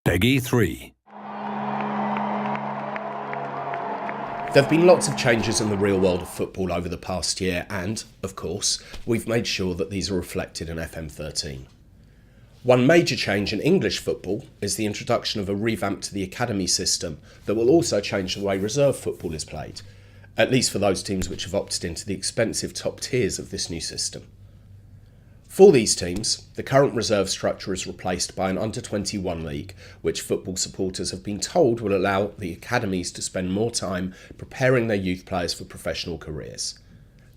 Peggy 3. There have been lots of changes in the real world of football over the past year and, of course, we've made sure that these are reflected in FM13. One major change in English football is the introduction of a revamp to the academy system that will also change the way reserve football is played, at least for those teams which have opted into the expensive top tiers of this new system. For these teams, the current reserve structure is replaced by an under-21 league, which football supporters have been told will allow the academies to spend more time preparing their youth players for professional careers.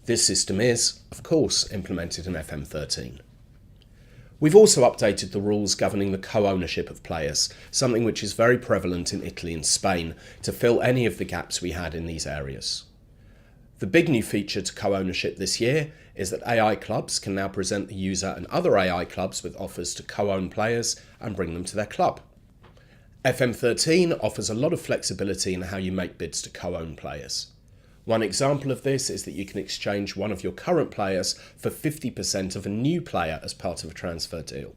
This system is, of course, implemented in FM13. We've also updated the rules governing the co-ownership of players, something which is very prevalent in Italy and Spain, to fill any of the gaps we had in these areas. The big new feature to co-ownership this year is that AI clubs can now present the user and other AI clubs with offers to co-own players and bring them to their club. FM13 offers a lot of flexibility in how you make bids to co-own players. One example of this is that you can exchange one of your current players for 50% of a new player as part of a transfer deal.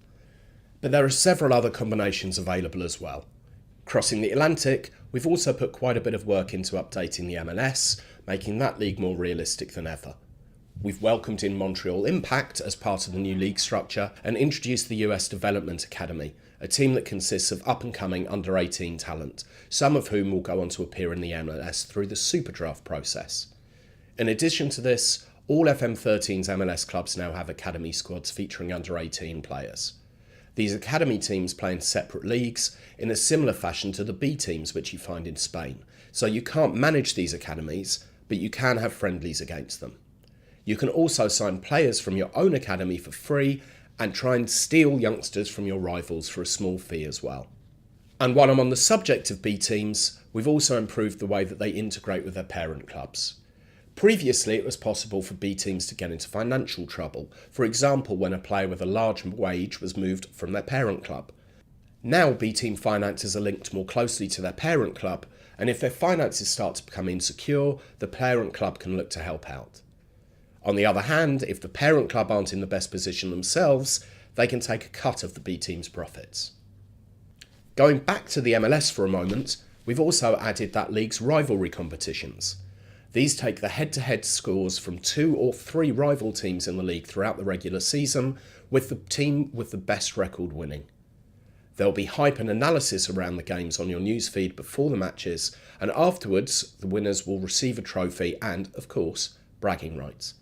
But there are several other combinations available as well. Crossing the Atlantic, we've also put quite a bit of work into updating the MLS, making that league more realistic than ever. We've welcomed in Montreal Impact as part of the new league structure and introduced the US Development Academy, a team that consists of up-and-coming under-18 talent, some of whom will go on to appear in the MLS through the Superdraft process. In addition to this, all FM13's MLS clubs now have academy squads featuring under-18 players. These academy teams play in separate leagues in a similar fashion to the B teams which you find in Spain, so you can't manage these academies, but you can have friendlies against them. You can also sign players from your own academy for free and try and steal youngsters from your rivals for a small fee as well. And while I'm on the subject of B teams, we've also improved the way that they integrate with their parent clubs. Previously, it was possible for B teams to get into financial trouble, for example when a player with a large wage was moved from their parent club. Now B team finances are linked more closely to their parent club, and if their finances start to become insecure, the parent club can look to help out. On the other hand, if the parent club aren't in the best position themselves, they can take a cut of the B team's profits. Going back to the MLS for a moment, we've also added that league's rivalry competitions. These take the head-to-head scores from 2 or 3 rival teams in the league throughout the regular season, with the team with the best record winning. There'll be hype and analysis around the games on your newsfeed before the matches, and afterwards the winners will receive a trophy and, of course, bragging rights.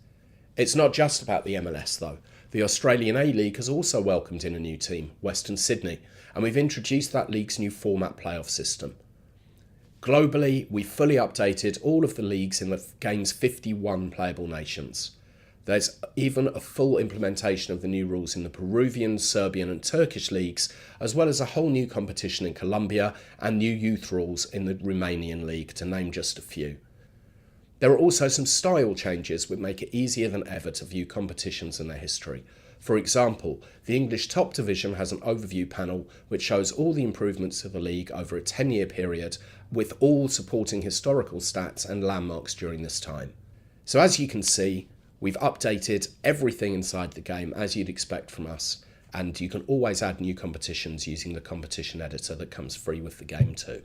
It's not just about the MLS though. The Australian A-League has also welcomed in a new team, Western Sydney, and we've introduced that league's new format playoff system. Globally, we fully updated all of the leagues in the game's 51 playable nations. There's even a full implementation of the new rules in the Peruvian, Serbian and Turkish leagues, as well as a whole new competition in Colombia and new youth rules in the Romanian league, to name just a few. There are also some style changes which make it easier than ever to view competitions and their history. For example, the English Top Division has an overview panel which shows all the improvements to the league over a 10-year period, with all supporting historical stats and landmarks during this time. So as you can see, we've updated everything inside the game as you'd expect from us, and you can always add new competitions using the competition editor that comes free with the game too.